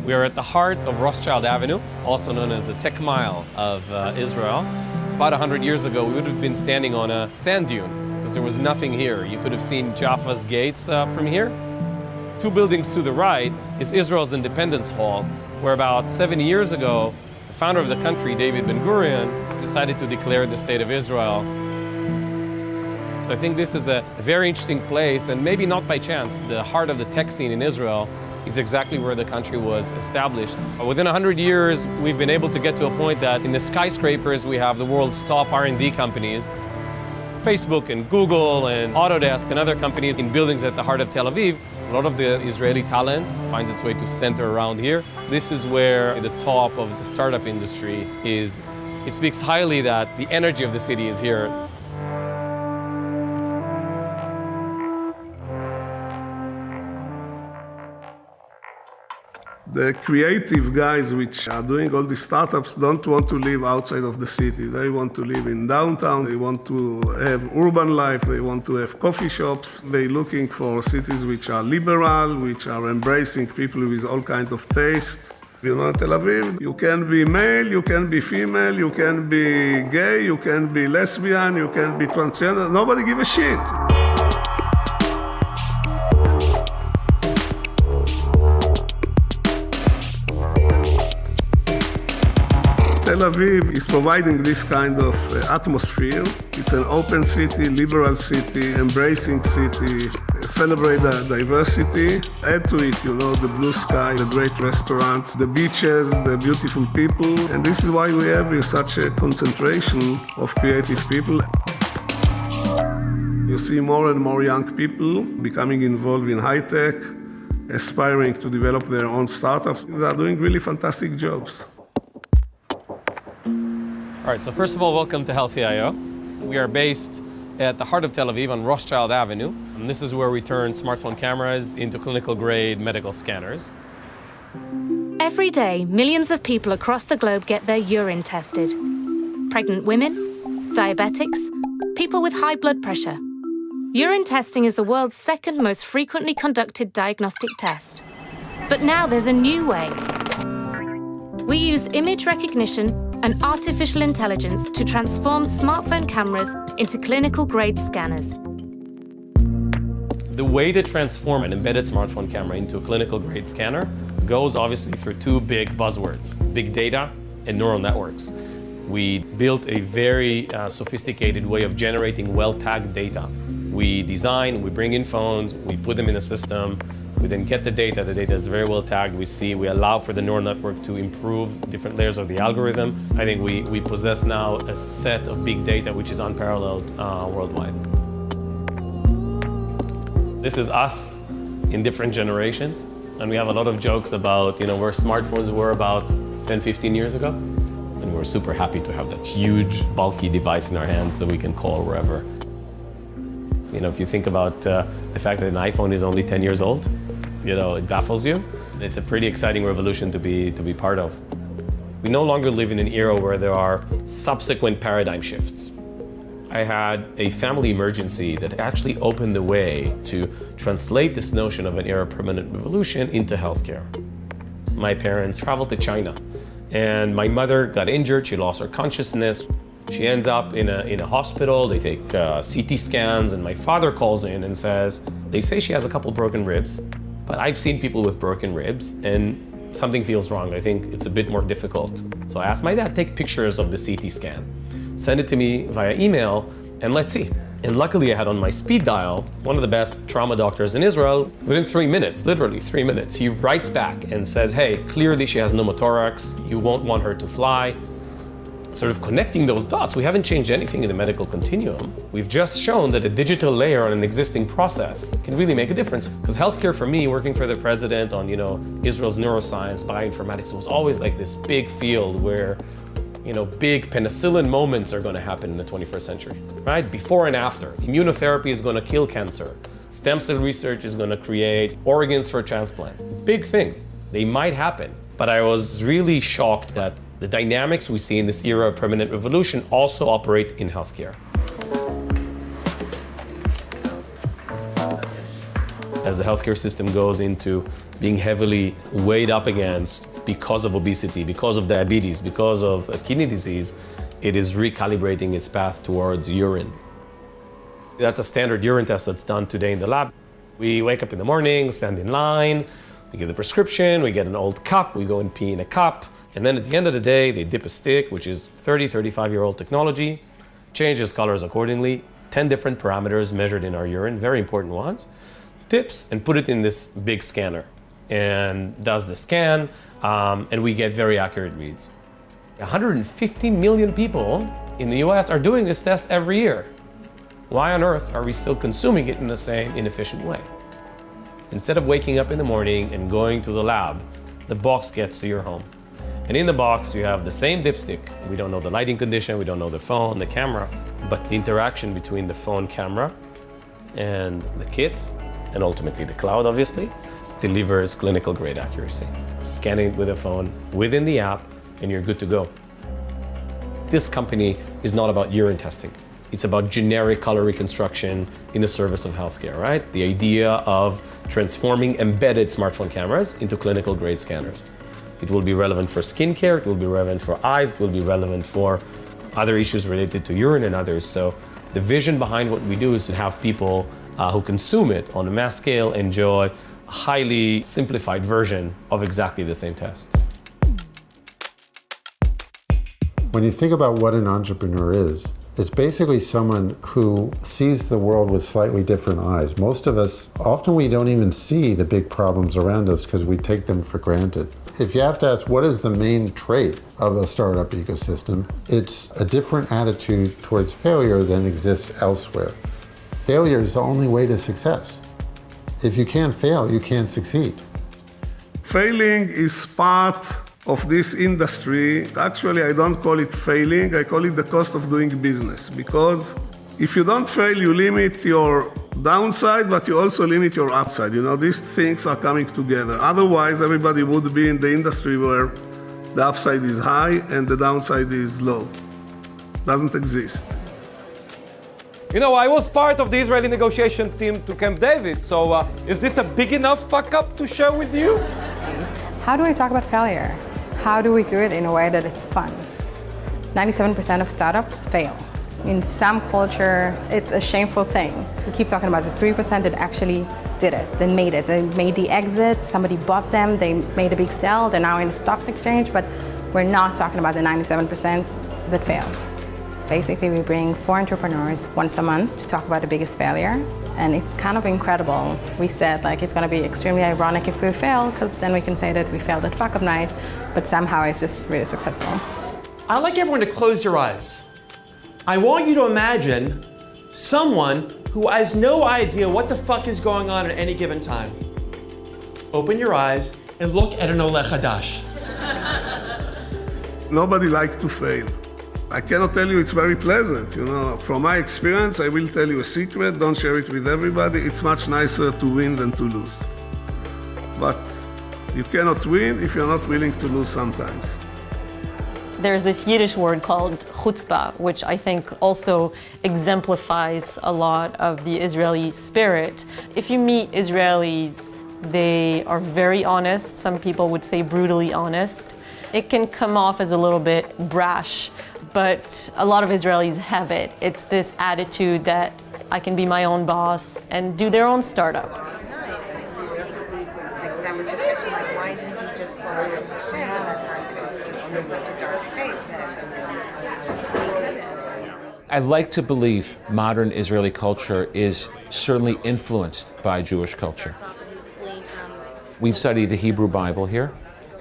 We are at the heart of Rothschild Avenue, also known as the Tech Mile of Israel. About 100 years ago, we would have been standing on a sand dune because there was nothing here. You could have seen Jaffa's gates from here. 2 buildings to the right is Israel's Independence Hall, where about 70 years ago, the founder of the country, David Ben-Gurion, decided to declare the state of Israel. So I think this is a very interesting place, and maybe not by chance, the heart of the tech scene in Israel is exactly where the country was established. Within 100 years, we've been able to get to a point that in the skyscrapers, we have the world's top R&D companies, Facebook and Google and Autodesk and other companies in buildings at the heart of Tel Aviv. A lot of the Israeli talent finds its way to center around here. This is where the top of the startup industry is. It speaks highly that the energy of the city is here. The creative guys which are doing all these startups don't want to live outside of the city. They want to live in downtown. They want to have urban life. They want to have coffee shops. They're looking for cities which are liberal, which are embracing people with all kinds of taste. You know, Tel Aviv, you can be male, you can be female, you can be gay, you can be lesbian, you can be transgender. Nobody gives a shit. Tel Aviv is providing this kind of atmosphere. It's an open city, liberal city, embracing city, celebrate diversity. Add to it, the blue sky, the great restaurants, the beaches, the beautiful people. And this is why we have such a concentration of creative people. You see more and more young people becoming involved in high tech, aspiring to develop their own startups. They are doing really fantastic jobs. All right, so first of all, welcome to Healthy.io. We are based at the heart of Tel Aviv on Rothschild Avenue. And this is where we turn smartphone cameras into clinical-grade medical scanners. Every day, millions of people across the globe get their urine tested. Pregnant women, diabetics, people with high blood pressure. Urine testing is the world's second most frequently conducted diagnostic test. But now there's a new way. We use image recognition and artificial intelligence to transform smartphone cameras into clinical-grade scanners. The way to transform an embedded smartphone camera into a clinical-grade scanner goes obviously through 2 big buzzwords, big data and neural networks. We built a very sophisticated way of generating well-tagged data. We design, we bring in phones, we put them in a system, we then get the data is very well tagged. We allow for the neural network to improve different layers of the algorithm. I think we possess now a set of big data which is unparalleled worldwide. This is us in different generations, and we have a lot of jokes about where smartphones were about 10, 15 years ago. And we're super happy to have that huge, bulky device in our hands so we can call wherever. If you think about the fact that an iPhone is only 10 years old, it baffles you. It's a pretty exciting revolution to be part of. We no longer live in an era where there are subsequent paradigm shifts. I had a family emergency that actually opened the way to translate this notion of an era of permanent revolution into healthcare. My parents traveled to China, and my mother got injured. She lost her consciousness. She ends up in a hospital. They take CT scans, and my father calls in and says, they say she has a couple broken ribs, but I've seen people with broken ribs, and something feels wrong. I think it's a bit more difficult. So I asked my dad, take pictures of the CT scan, send it to me via email, and let's see. And luckily I had on my speed dial one of the best trauma doctors in Israel. Within 3 minutes, literally 3 minutes, he writes back and says, hey, clearly she has pneumothorax. You won't want her to fly. Sort of connecting those dots, we haven't changed anything in the medical continuum. We've just shown that a digital layer on an existing process can really make a difference. Because healthcare for me, working for the president on Israel's neuroscience, bioinformatics, was always like this big field where big penicillin moments are going to happen in the 21st century, right? Before and after. Immunotherapy is going to kill cancer. Stem cell research is going to create organs for transplant. Big things. They might happen. But I was really shocked that the dynamics we see in this era of permanent revolution also operate in healthcare. as the healthcare system goes into being heavily weighed up against because of obesity, because of diabetes, because of kidney disease, it is recalibrating its path towards urine. That's a standard urine test that's done today in the lab. We wake up in the morning, stand in line, we give the prescription, we get an old cup, we go and pee in a cup, and then at the end of the day, they dip a stick, which is 35-year-old technology, changes colors accordingly, 10 different parameters measured in our urine, very important ones, dips and put it in this big scanner and does the scan, and we get very accurate reads. 150 million people in the US are doing this test every year. Why on earth are we still consuming it in the same inefficient way? Instead of waking up in the morning and going to the lab, the box gets to your home. And in the box, you have the same dipstick. We don't know the lighting condition, we don't know the phone, the camera, but the interaction between the phone camera and the kit, and ultimately the cloud, obviously, delivers clinical grade accuracy. Scanning it with a phone within the app, and you're good to go. This company is not about urine testing. It's about generic color reconstruction in the service of healthcare, right? The idea of transforming embedded smartphone cameras into clinical grade scanners. It will be relevant for skincare, it will be relevant for eyes, it will be relevant for other issues related to urine and others. So the vision behind what we do is to have people who consume it on a mass scale enjoy a highly simplified version of exactly the same test. When you think about what an entrepreneur is, it's basically someone who sees the world with slightly different eyes. Most of us, often we don't even see the big problems around us because we take them for granted. If you have to ask what is the main trait of a startup ecosystem, it's a different attitude towards failure than exists elsewhere. Failure is the only way to success. If you can't fail, you can't succeed. Failing is part of this industry. Actually, I don't call it failing, I call it the cost of doing business. Because if you don't fail, you limit your downside, but you also limit your upside. You know, these things are coming together. Otherwise, everybody would be in the industry where the upside is high and the downside is low. Doesn't exist. You know, I was part of the Israeli negotiation team to Camp David, so is this a big enough fuck up to share with you? How do we talk about failure? How do we do it in a way that it's fun? 97% of startups fail. In some culture, it's a shameful thing. We keep talking about the 3% that actually did it, that made it. They made the exit, somebody bought them, they made a big sell, they're now in the stock exchange, but we're not talking about the 97% that fail. Basically, we bring 4 entrepreneurs once a month to talk about the biggest failure, and it's kind of incredible. We said, like, it's gonna be extremely ironic if we fail, because then we can say that we failed at fuck up night, but somehow it's just really successful. I'd like everyone to close your eyes. I want you to imagine someone who has no idea what the fuck is going on at any given time. Open your eyes and look at an Oleh Hadash. Nobody likes to fail. I cannot tell you it's very pleasant, you know. From my experience, I will tell you a secret, don't share it with everybody. It's much nicer to win than to lose. But you cannot win if you're not willing to lose sometimes. There's this Yiddish word called chutzpah, which I think also exemplifies a lot of the Israeli spirit. If you meet Israelis, they are very honest. Some people would say brutally honest. It can come off as a little bit brash, but a lot of Israelis have it. It's this attitude that I can be my own boss and do their own startup. That was the question, like, why didn't he just call it Beersheba that time? Because it's just in such a dark space that I like to believe modern Israeli culture is certainly influenced by Jewish culture. We study the Hebrew Bible here,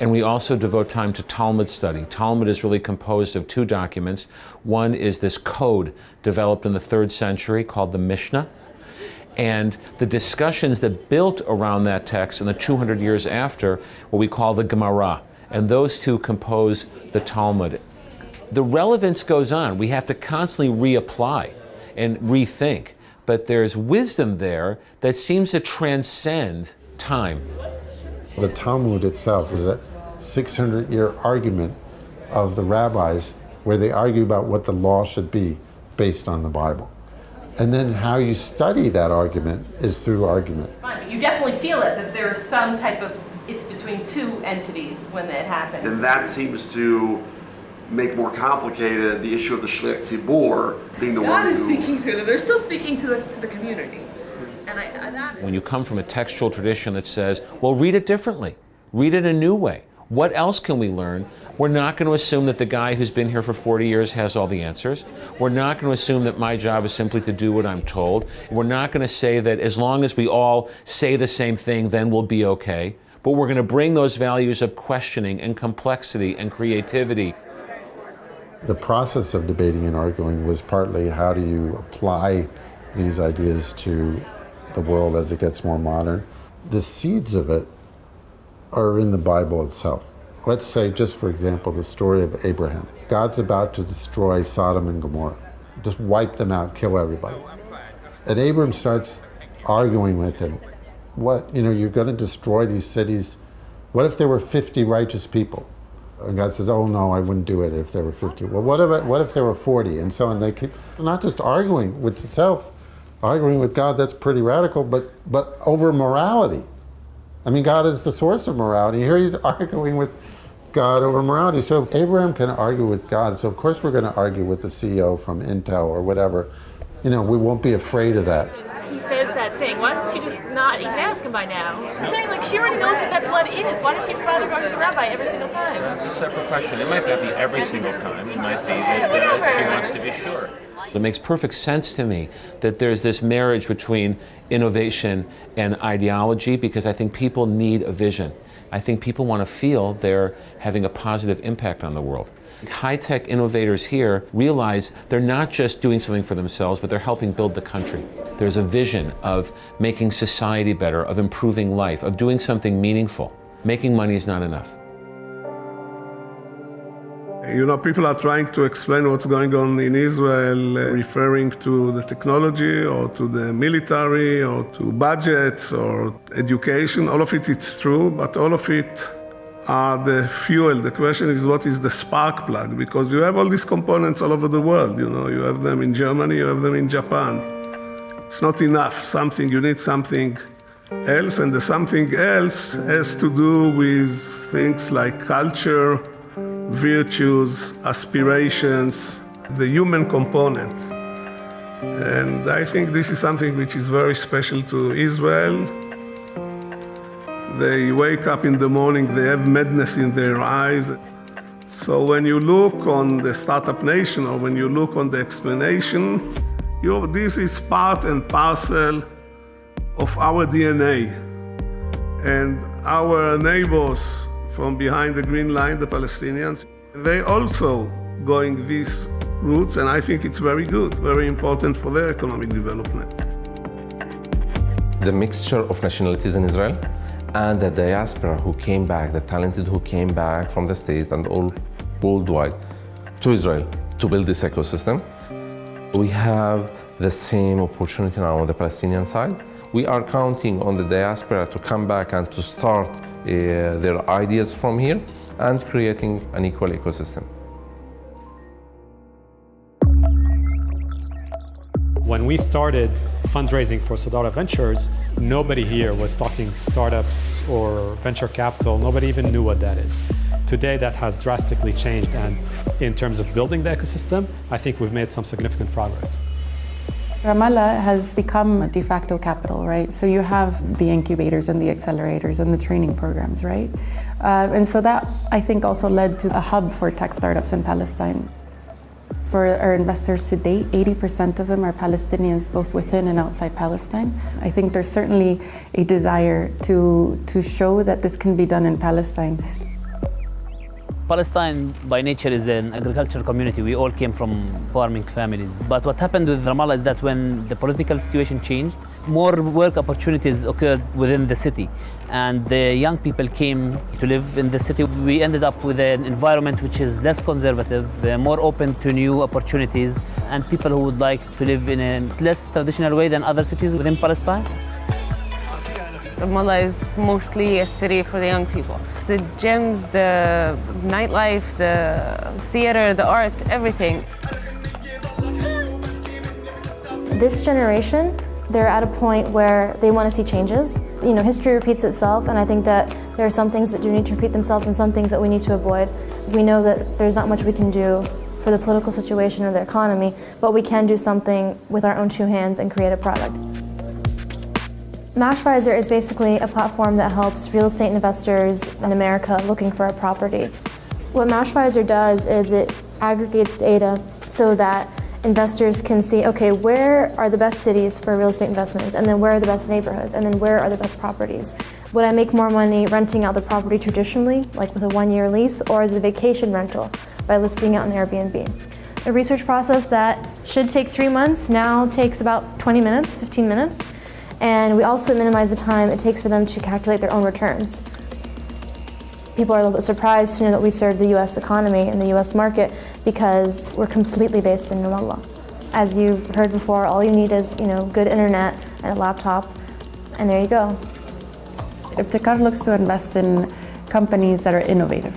and we also devote time to Talmud study. Talmud is really composed of 2 documents. One is this code developed in the 3rd century called the Mishnah, and the discussions that built around that text in the 200 years after, what we call the Gemara, and those 2 compose the Talmud. The relevance goes on. We have to constantly reapply and rethink, but there's wisdom there that seems to transcend time. The Talmud itself is a 600-year argument of the rabbis where they argue about what the law should be based on the Bible. And then how you study that argument is through argument. You definitely feel it, that there's some type of, it's between two entities when that happens. And that seems to make more complicated the issue of the Shliach Tzibur being the one God who... is speaking through them. They're still speaking to the community. And When you come from a textual tradition that says, well, read it differently, read it a new way. What else can we learn? We're not going to assume that the guy who's been here for 40 years has all the answers. We're not going to assume that my job is simply to do what I'm told. We're not going to say that as long as we all say the same thing, then we'll be okay. But we're going to bring those values of questioning and complexity and creativity. The process of debating and arguing was partly how do you apply these ideas to the world as it gets more modern. The seeds of it are in the Bible itself. Let's say, just for example, the story of Abraham. God's about to destroy Sodom and Gomorrah. Just wipe them out, kill everybody. And Abram starts arguing with him. What, you're going to destroy these cities. What if there were 50 righteous people? And God says, oh no, I wouldn't do it if there were 50. Well, what if there were 40? And so on. They keep not just arguing with itself, arguing with God, that's pretty radical, but over morality. I mean, God is the source of morality. Here he's arguing with God over morality. So if Abraham can argue with God, so of course we're going to argue with the CEO from Intel or whatever. We won't be afraid of that. He says that thing. Why doesn't she just not even ask him by now? I'm saying, she already knows what that blood is. Why does she bother going to the rabbi every single time? That's a separate question. It might not be every single time. It might be that she wants to be sure. It makes perfect sense to me that there's this marriage between innovation and ideology, because I think people need a vision. I think people want to feel they're having a positive impact on the world. High-tech innovators here realize they're not just doing something for themselves, but they're helping build the country. There's a vision of making society better, of improving life, of doing something meaningful. Making money is not enough. People are trying to explain what's going on in Israel, referring to the technology or to the military or to budgets or education. All of it is true, but all of it are the fuel. The question is, what is the spark plug? Because you have all these components all over the world. You have them in Germany, you have them in Japan. It's not enough. You need something else, and the something else has to do with things like culture, virtues, aspirations, the human component. And I think this is something which is very special to Israel. They wake up in the morning, they have madness in their eyes. So when you look on the startup nation, or when you look on the explanation, this is part and parcel of our DNA. And our neighbors from behind the green line, the Palestinians, they also going these routes, and I think it's very good, very important for their economic development. The mixture of nationalities in Israel and the diaspora who came back, the talented who came back from the States and all worldwide to Israel to build this ecosystem. We have the same opportunity now on the Palestinian side. We are counting on the diaspora to come back and to start their ideas from here and creating an equal ecosystem. When we started fundraising for Sadara Ventures, nobody here was talking startups or venture capital. Nobody even knew what that is. Today, that has drastically changed, and in terms of building the ecosystem, I think we've made some significant progress. Ramallah has become a de facto capital, right? So you have the incubators and the accelerators and the training programs, right? And so that, I think, also led to a hub for tech startups in Palestine. For our investors to date, 80% of them are Palestinians, both within and outside Palestine. I think there's certainly a desire to show that this can be done in Palestine. Palestine by nature is an agricultural community. We all came from farming families. But what happened with Ramallah is that when the political situation changed, more work opportunities occurred within the city. And the young people came to live in the city. We ended up with an environment which is less conservative, more open to new opportunities, and people who would like to live in a less traditional way than other cities within Palestine. Ramallah is mostly a city for the young people. The gyms, the nightlife, the theater, the art, everything. This generation, they're at a point where they want to see changes. You know, history repeats itself, and I think that there are some things that do need to repeat themselves and some things that we need to avoid. We know that there's not much we can do for the political situation or the economy, but we can do something with our own two hands and create a product. Mashvisor is basically a platform that helps real estate investors in America looking for a property. What Mashvisor does is it aggregates data so that investors can see, okay, where are the best cities for real estate investments, and then where are the best neighborhoods, and then where are the best properties. Would I make more money renting out the property traditionally, like with a one-year lease, or as a vacation rental by listing it on Airbnb? A research process that should take 3 months now takes about 20 minutes, 15 minutes. And we also minimize the time it takes for them to calculate their own returns. People are a little bit surprised to know that we serve the US economy and the US market because we're completely based in Ramallah. As you've heard before, all you need is, good internet and a laptop, and there you go. Ibtikar looks to invest in companies that are innovative.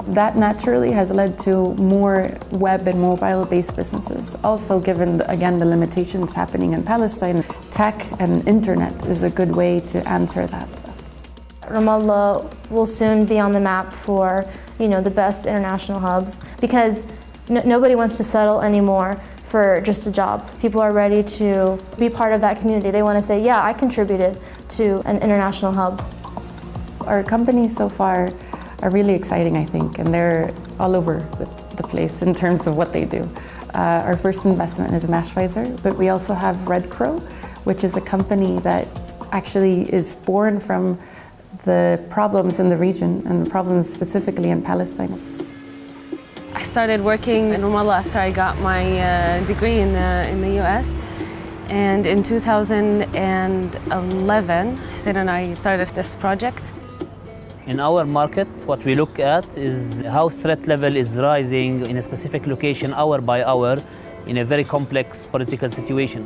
That naturally has led to more web and mobile-based businesses. Also, given, again, the limitations happening in Palestine, tech and internet is a good way to answer that. Ramallah will soon be on the map for, the best international hubs because nobody wants to settle anymore for just a job. People are ready to be part of that community. They want to say, yeah, I contributed to an international hub. Our companies so far are really exciting, I think, and they're all over the place in terms of what they do. Our first investment is Mashvisor, but we also have Red Crow, which is a company that actually is born from the problems in the region and the problems specifically in Palestine. I started working in Ramallah after I got my degree in the US. And in 2011, Hussein and I started this project. In our market, what we look at is how threat level is rising in a specific location hour by hour in a very complex political situation.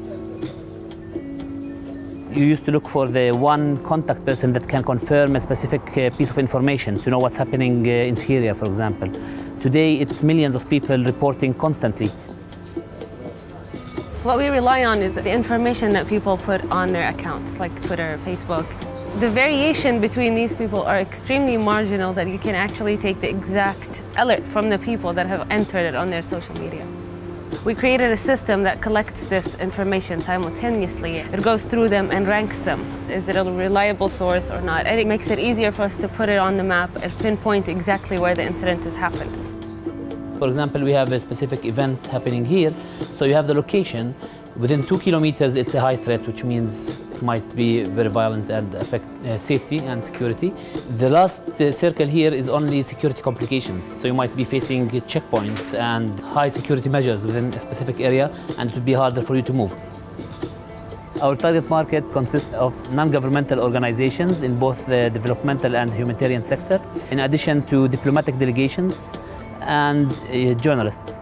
You used to look for the one contact person that can confirm a specific piece of information to know what's happening in Syria, for example. Today, it's millions of people reporting constantly. What we rely on is the information that people put on their accounts, like Twitter, Facebook. The variation between these people are extremely marginal that you can actually take the exact alert from the people that have entered it on their social media. We created a system that collects this information simultaneously. It goes through them and ranks them. Is it a reliable source or not? And it makes it easier for us to put it on the map and pinpoint exactly where the incident has happened. For example, we have a specific event happening here, so you have the location. Within 2 kilometers, it's a high threat, which means it might be very violent and affect safety and security. The last circle here is only security complications. So you might be facing checkpoints and high security measures within a specific area, and it would be harder for you to move. Our target market consists of non-governmental organizations in both the developmental and humanitarian sector, in addition to diplomatic delegations and journalists.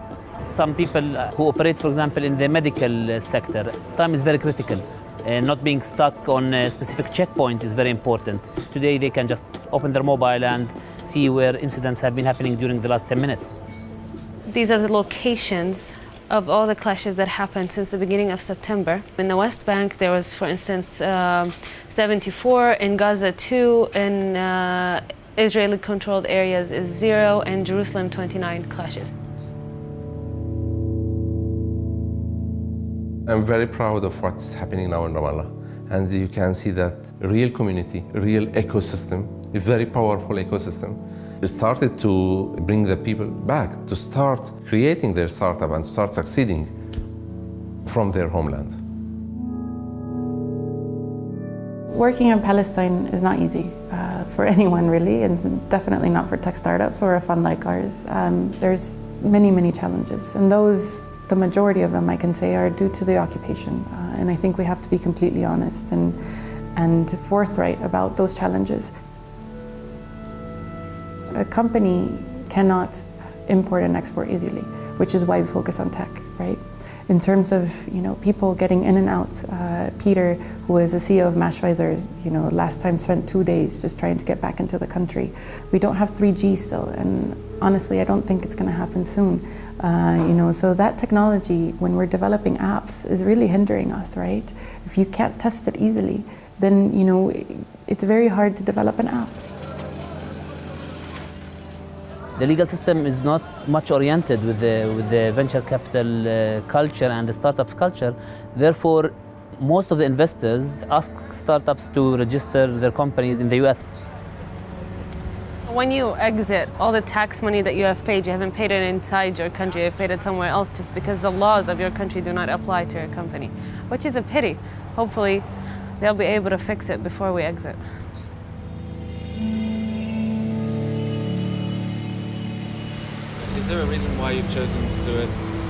Some people who operate, for example, in the medical sector, time is very critical. Not being stuck on a specific checkpoint is very important. Today they can just open their mobile and see where incidents have been happening during the last 10 minutes. These are the locations of all the clashes that happened since the beginning of September. In the West Bank, there was, for instance, 74, in Gaza 2, in Israeli-controlled areas is 0, and Jerusalem 29 clashes. I'm very proud of what's happening now in Ramallah. And you can see that real community, real ecosystem, a very powerful ecosystem. It started to bring the people back, to start creating their startup and start succeeding from their homeland. Working in Palestine is not easy for anyone really, and definitely not for tech startups or a fund like ours. There's many, many challenges, and the majority of them, I can say, are due to the occupation. And I think we have to be completely honest and forthright about those challenges. A company cannot import and export easily, which is why we focus on tech, right? In terms of people getting in and out, Peter, who is the CEO of Mashvisor, last time spent 2 days just trying to get back into the country. We don't have 3G still, and honestly, I don't think it's going to happen soon. So that technology, when we're developing apps, is really hindering us, right? If you can't test it easily, then it's very hard to develop an app. The legal system is not much oriented with the venture capital culture and the startups culture. Therefore, most of the investors ask startups to register their companies in the US. When you exit, all the tax money that you have paid, you haven't paid it inside your country, you've paid it somewhere else just because the laws of your country do not apply to your company, which is a pity. Hopefully, they'll be able to fix it before we exit. Is there a reason why you've chosen to do it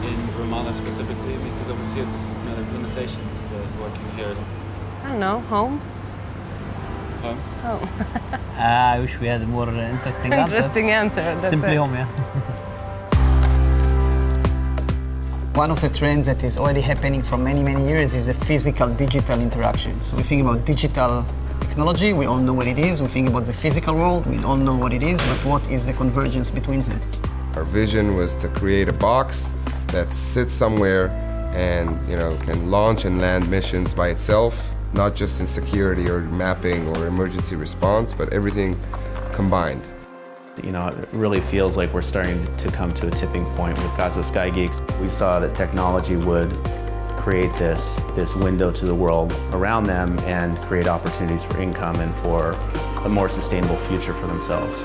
in Ramallah specifically? Because obviously there's limitations to working here. I don't know, home? Home? Home. I wish we had a more interesting answer. Interesting answer, that's Simply it. home, yeah. One of the trends that is already happening for many, many years is a physical-digital interaction. So we think about digital technology, we all know what it is. We think about the physical world, we all know what it is, but what is the convergence between them? Our vision was to create a box that sits somewhere and can launch and land missions by itself, not just in security or mapping or emergency response, but everything combined. It really feels like we're starting to come to a tipping point with Gaza Sky Geeks. We saw that technology would create this window to the world around them and create opportunities for income and for a more sustainable future for themselves.